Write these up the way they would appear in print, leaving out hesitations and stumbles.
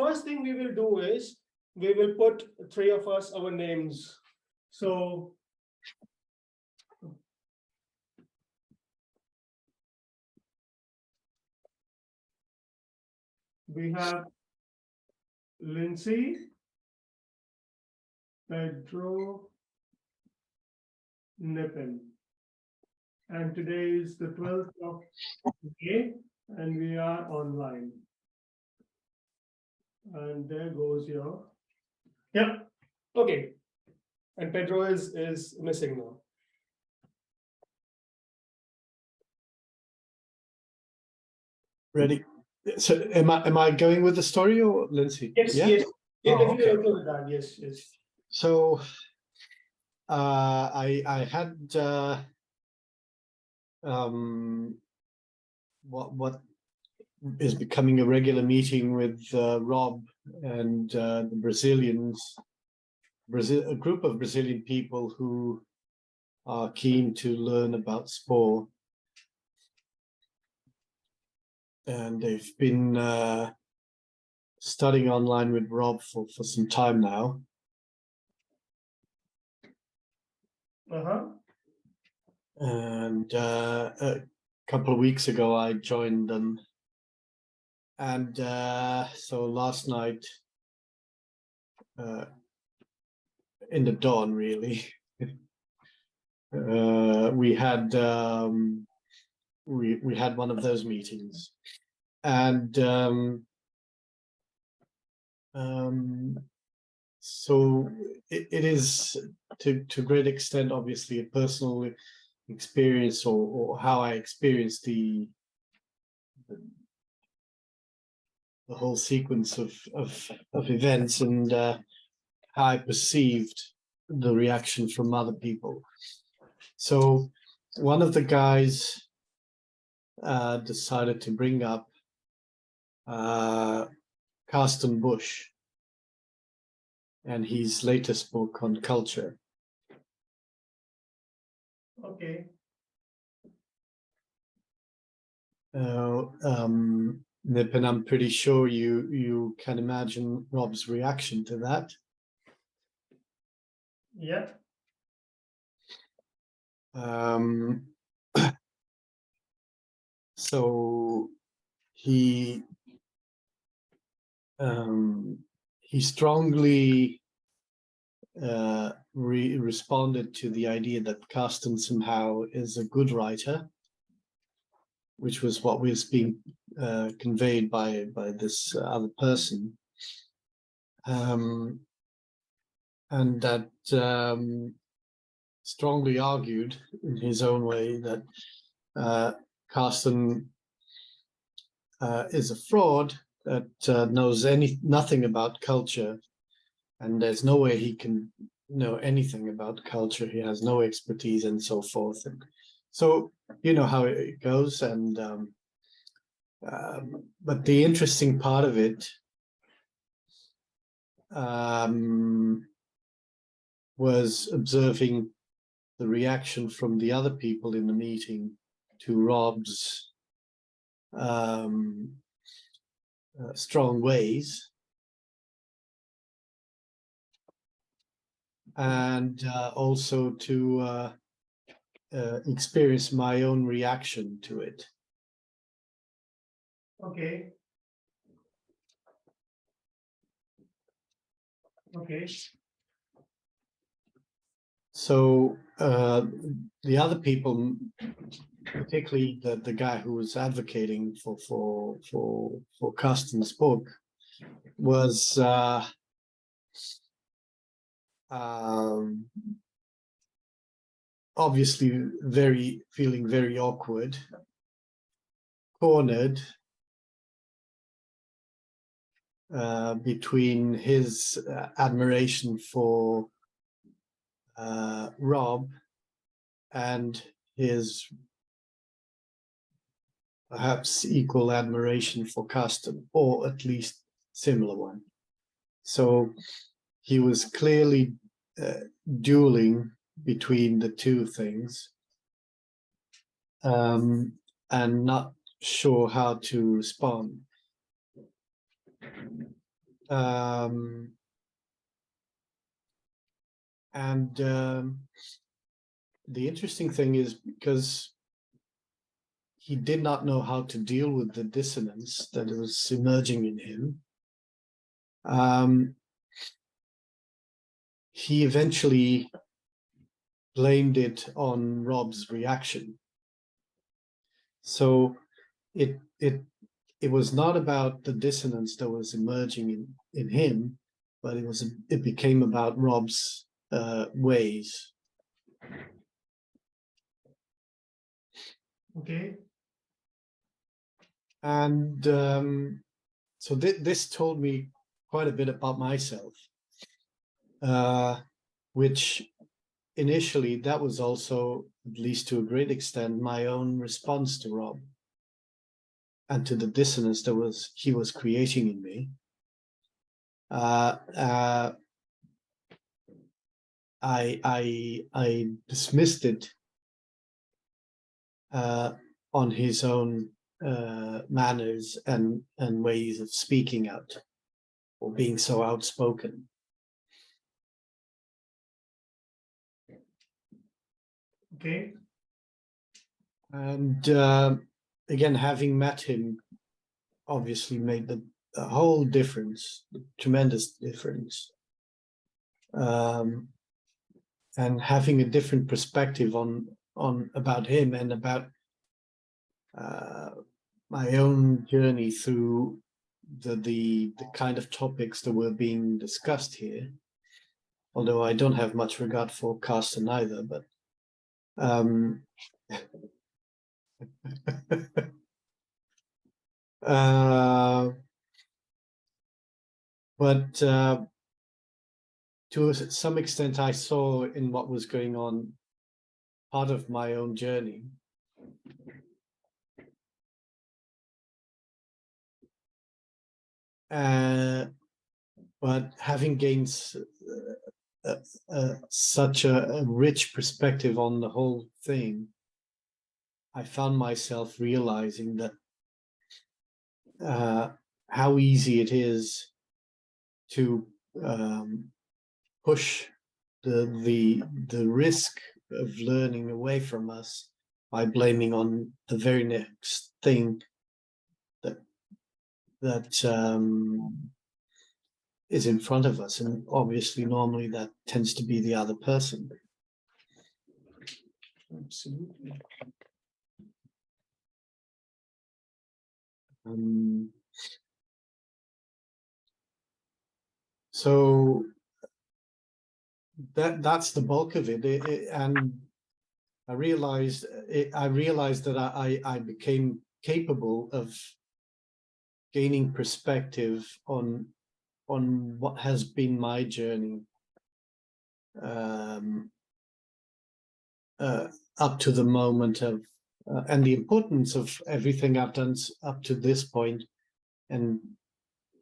first thing we will do is we will put three of us our names. So we have Lindsay, Pedro, Nipin. And today is the 12th of May, and we are online. And there goes your, yeah, okay. And Pedro is missing now. Ready? So am I going with the story or Lindsay? Yes, yeah? yes. Yeah, Oh, if you're okay. okay with that, yes, yes. So I had what is becoming a regular meeting with Rob and the Brazilians, a group of Brazilian people who are keen to learn about sport. And they've been studying online with Rob for some time now. And a couple of weeks ago, I joined them. And so last night, in the dawn, really, we had we had one of those meetings, and so it is to a great extent, obviously, a personal experience or how I experienced the whole sequence of events and how I perceived the reaction from other people. So one of the guys decided to bring up Carsten Busch and his latest book on culture. Okay. Nip, and I'm pretty sure you can imagine Rob's reaction to that. Yeah. So he strongly responded to the idea that Carsten somehow is a good writer, which was what was being conveyed by this other person, and that strongly argued in his own way that Carsten is a fraud that knows nothing about culture, and there's no way he can know anything about culture. He has no expertise and so forth. And so you know how it goes. And but the interesting part of it was observing the reaction from the other people in the meeting to Rob's strong ways, and also to experience my own reaction to it. Okay. Okay. So the other people, particularly the guy who was advocating for Carsten's book, was obviously feeling very awkward, cornered between his admiration for Rob and his perhaps equal admiration for Carsten, or at least similar one. So he was clearly dueling between the two things, and not sure how to respond. And the interesting thing is because he did not know how to deal with the dissonance that was emerging in him, he eventually blamed it on Rob's reaction. So it was not about the dissonance that was emerging in him, but it became about Rob's ways. Okay. And so this told me quite a bit about myself, which initially that was also, at least to a great extent, my own response to Rob and to the dissonance that he was creating in me. I dismissed it on his own manners and ways of speaking out or being so outspoken. Okay. And again, having met him obviously made a whole difference, tremendous difference. And having a different perspective on about him and about my own journey through the kind of topics that were being discussed here. Although I don't have much regard for Carsten either, but but to some extent, I saw in what was going on part of my own journey. But having gained such a rich perspective on the whole thing, I found myself realizing that how easy it is to push the risk of learning away from us by blaming on the very next thing that is in front of us, and obviously normally that tends to be the other person. Absolutely. So that's the bulk of it, and I realized that I became capable of gaining perspective on what has been my journey up to the moment of and the importance of everything I've done up to this point, and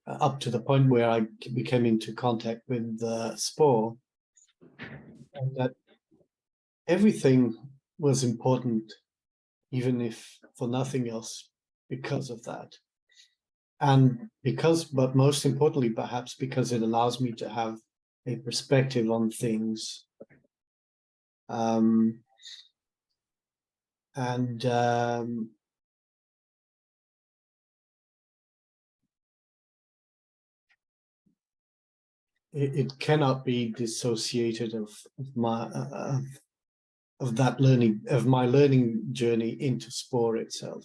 up to the point where I became into contact with Spore, and that everything was important, even if for nothing else, because of that. And but most importantly, perhaps because it allows me to have a perspective on things. It cannot be dissociated of my learning journey into Spore itself.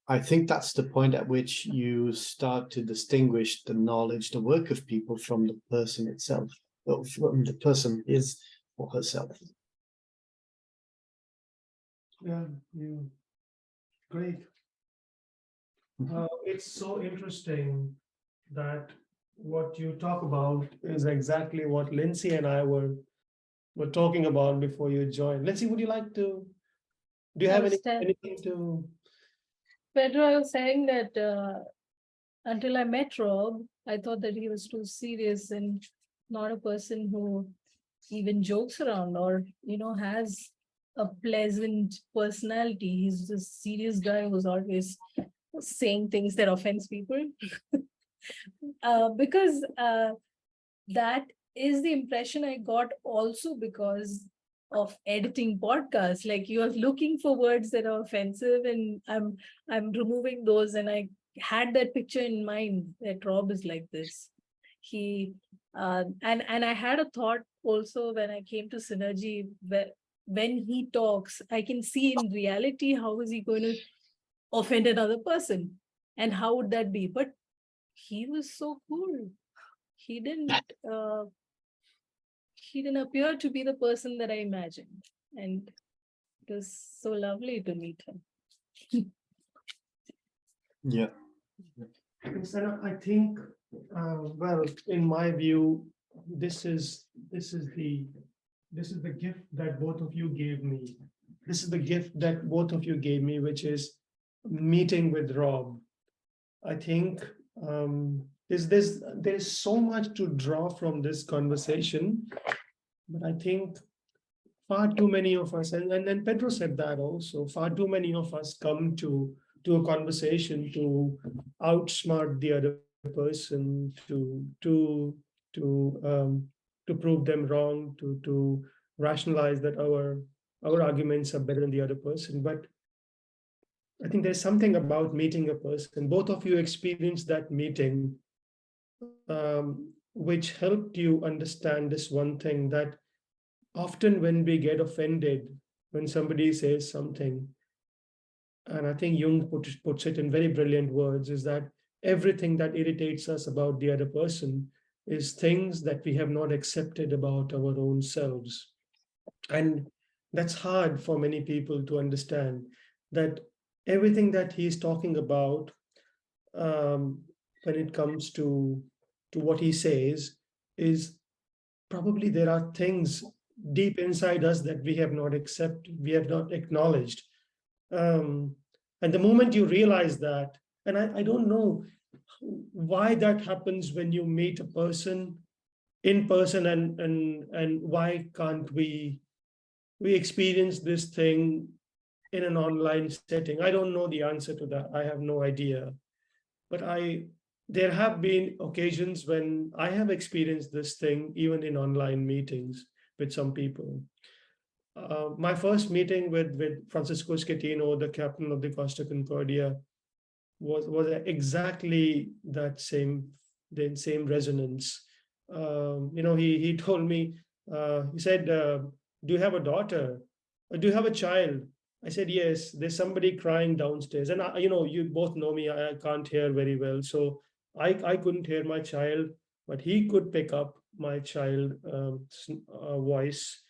I think that's the point at which you start to distinguish the knowledge, the work of people from the person itself, or from the person his or herself. Yeah, great. It's so interesting that what you talk about is exactly what Lindsay and I were talking about before you joined. Lindsay, would you like to? Do you have anything to? Pedro, I was saying that until I met Rob, I thought that he was too serious and not a person who even jokes around or has a pleasant personality. He's a serious guy who's always saying things that offends people. Because that is the impression I got also because of editing podcasts. Like you are looking for words that are offensive, and I'm removing those. And I had that picture in mind that Rob is like this. He and I had a thought also when I came to Synergy, where when he talks, I can see in reality how is he going to offend another person, and how would that be? But he was so cool. He didn't uh, he didn't appear to be the person that I imagined. And it was so lovely to meet him. Yeah. Yes, and I think, well, in my view, this is the gift that both of you gave me. This is the gift that both of you gave me, which is meeting with Rob. I think there's so much to draw from this conversation, but I think far too many of us, and then Pedro said that also, far too many of us come to a conversation to outsmart the other person, to prove them wrong, to rationalize that our arguments are better than the other person. But I think there's something about meeting a person. Both of you experienced that meeting, which helped you understand this one thing, that often when we get offended, when somebody says something, and I think Jung puts it in very brilliant words, is that everything that irritates us about the other person is things that we have not accepted about our own selves. And that's hard for many people to understand, that everything that he's talking about, when it comes to what he says, is probably there are things deep inside us that we have not accepted, we have not acknowledged. Um, and the moment you realize that, and I don't know why that happens when you meet a person in person, and why can't we experience this thing in an online setting. I don't know the answer to that. I have no idea. But there have been occasions when I have experienced this thing even in online meetings with some people. My first meeting with Francisco Schettino, the captain of the Costa Concordia, was exactly that the same resonance. He told me, he said, "Do you have a daughter? Do you have a child?" I said, "Yes." "There's somebody crying downstairs," and you both know me. I can't hear very well, so I couldn't hear my child, but he could pick up my child voice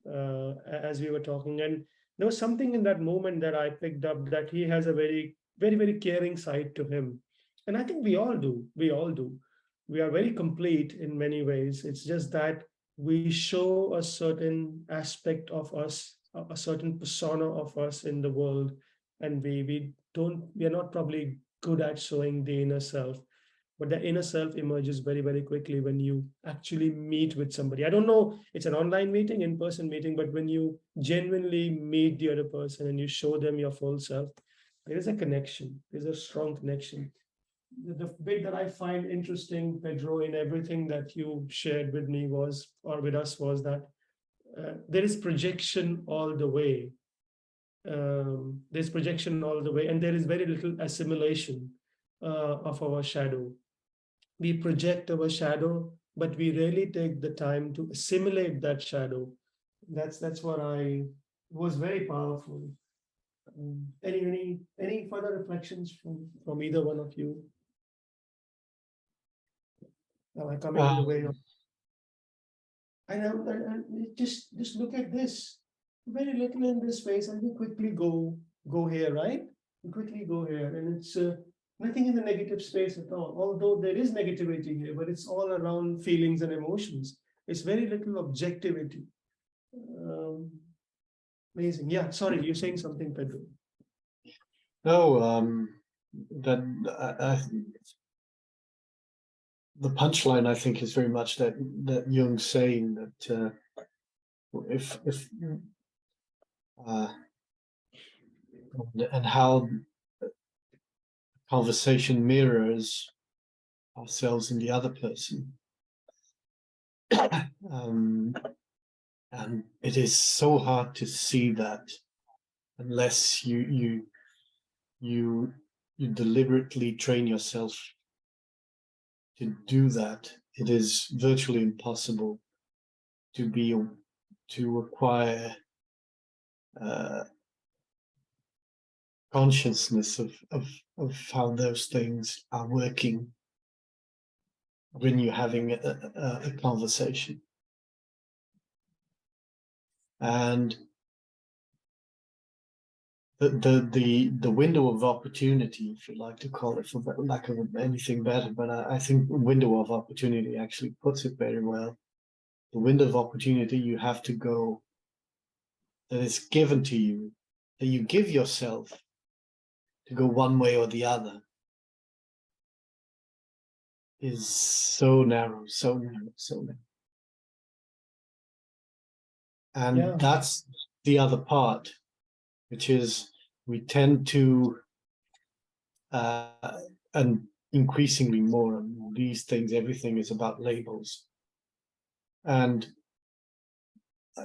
as we were talking, and there was something in that moment that I picked up, that he has a very, very caring side to him. And I think we all do. We all do. We are very complete in many ways. It's just that we show a certain aspect of us, a certain persona of us in the world, and we are not probably good at showing the inner self. But the inner self emerges very, very quickly when you actually meet with somebody. I don't know, it's an online meeting, in-person meeting, but when you genuinely meet the other person and you show them your full self, there is a connection. There's a strong connection. The bit that I find interesting, Pedro, in everything that you shared with me with us, was that there is projection all the way. There's projection all the way, and there is very little assimilation of our shadow. We project our shadow, but we rarely take the time to assimilate that shadow. That's what I was very powerful. Any further reflections from either one of you? Am I coming in the way of? I know, and just look at this. Very little in this space, and we quickly go here, right? We quickly go here, and it's nothing in the negative space at all. Although there is negativity here, but it's all around feelings and emotions. It's very little objectivity. Amazing. Yeah. Sorry, you're saying something, Pedro. No, that the punchline, I think, is very much that Jung saying that if and how conversation mirrors ourselves in the other person. And it is so hard to see that unless you deliberately train yourself to do that. It is virtually impossible to acquire consciousness of how those things are working when you're having a conversation. And the window of opportunity, if you like to call it, for lack of anything better, but I think window of opportunity actually puts it very well. The window of opportunity you have to go, that is given to you, that you give yourself to go one way or the other, is so narrow, so narrow, so narrow. And Yeah. that's the other part, which is we tend to, and increasingly more these things, everything is about labels. And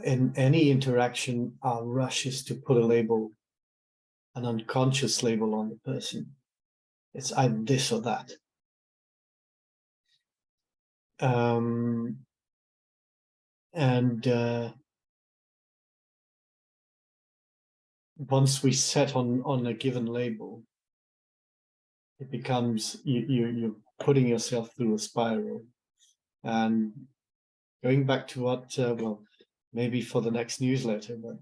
in any interaction, our rush is to put a label, an unconscious label on the person. It's either this or that. Once we set on a given label, it becomes you're putting yourself through a spiral. And going back to what, well, maybe for the next newsletter, but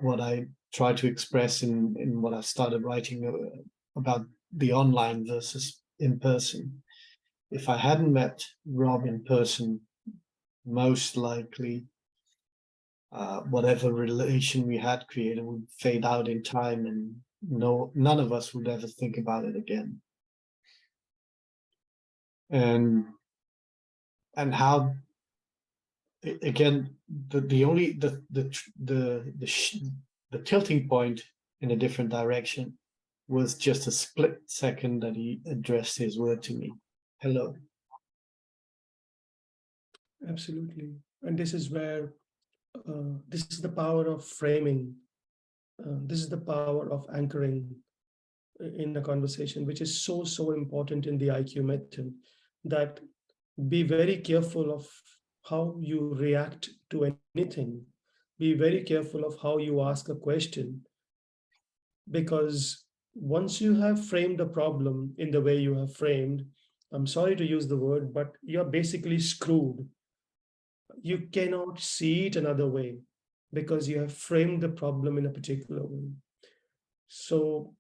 what I try to express in what I started writing about the online versus in person. If I hadn't met Rob in person, most likely whatever relation we had created would fade out in time, and none of us would ever think about it again. And how, again, the tilting point in a different direction was just a split second that he addressed his word to me. Hello. Absolutely. And this is where this is the power of framing. This is the power of anchoring in the conversation, which is so important in the iCue method, that be very careful of how you react to anything. Be very careful of how you ask a question, because once you have framed a problem in the way you have framed, I'm sorry to use the word, but you're basically screwed. You cannot see it another way because you have framed the problem in a particular way. So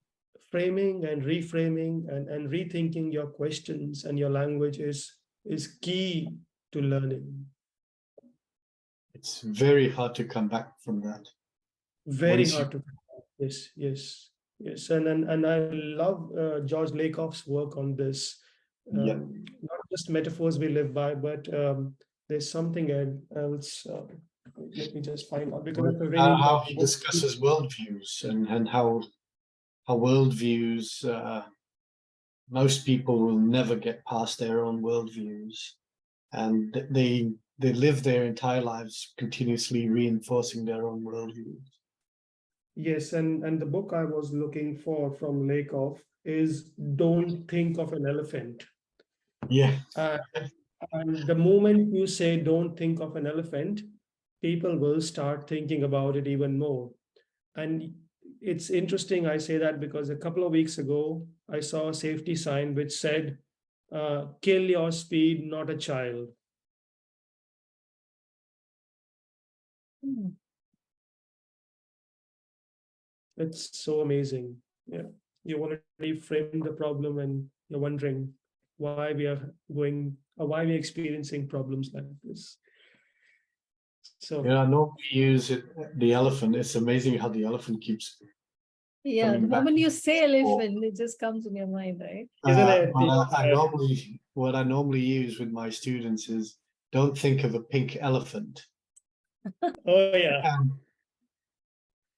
framing and reframing and rethinking your questions and your language is key to learning. It's very hard to come back from that. Very hard to. Yes. And I love George Lakoff's work on this. Yeah. Not just metaphors we live by, but there's something else. Let me just find out, because that's a very How he important book. discusses worldviews and how worldviews, most people will never get past their own worldviews, and they live their entire lives continuously reinforcing their own worldviews. Yes, and the book I was looking for from Lakoff is Don't Think of an Elephant. Yeah. And the moment you say don't think of an elephant, people will start thinking about it even more. And it's interesting I say that because a couple of weeks ago, I saw a safety sign which said, kill your speed, not a child. It's so amazing. Yeah. You already framed the problem and you're wondering why we are going, or why we're experiencing problems like this. So I normally use the elephant. It's amazing how the elephant keeps. Yeah, the coming back moment to you the say before. elephant, it just comes in your mind, right? isn't it? What I normally use with my students is, don't think of a pink elephant. Oh yeah.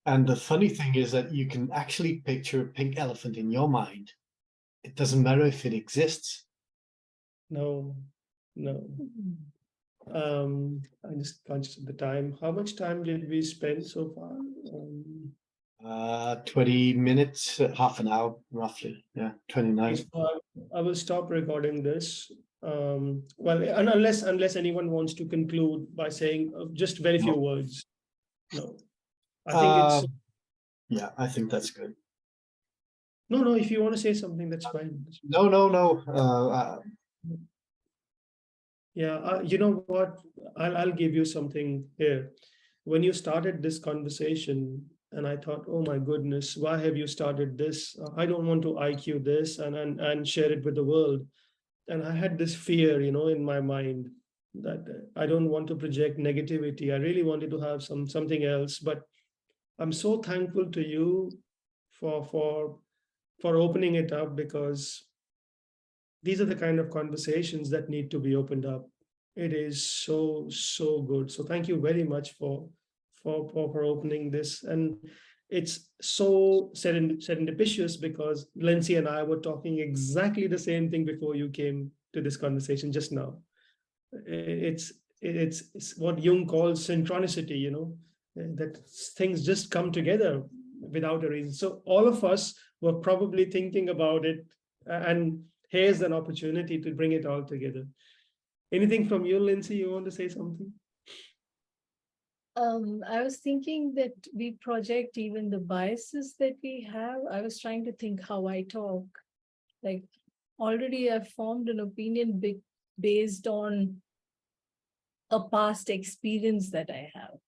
And the funny thing is that you can actually picture a pink elephant in your mind. It doesn't matter if it exists. No, no. I'm just conscious of the time. How much time did we spend so far? 20 minutes, half an hour, roughly. Yeah, 29. So I will stop recording this. Well, unless anyone wants to conclude by saying just very few No. words. No, I think it's Yeah, I think that's good. no. If you want to say something, that's fine. No. Yeah, you know what? I'll give you something here. When you started this conversation, and I thought, oh my goodness, why have you started this? I don't want to IQ this and share it with the world. And I had this fear, in my mind that I don't want to project negativity. I really wanted to have something else. But I'm so thankful to you for for for opening it up, because these are the kind of conversations that need to be opened up. It is so good. So thank you very much for opening this. And it's so serendipitous, because Lindsay and I were talking exactly the same thing before you came to this conversation just now. It's what Jung calls synchronicity, that things just come together without a reason. So all of us were probably thinking about it, and here's an opportunity to bring it all together. Anything from you, Lindsay? You want to say something? I was thinking that we project even the biases that we have. I was trying to think how I talk. Like, already I've formed an opinion based on a past experience that I have.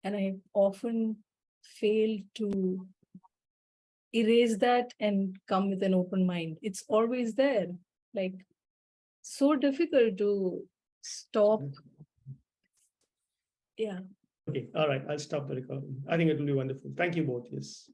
And I often fail to erase that and come with an open mind. It's always there. Like, so difficult to stop. Yeah. Okay, all right. I'll stop the recording. I think it will be wonderful. Thank you both. Yes.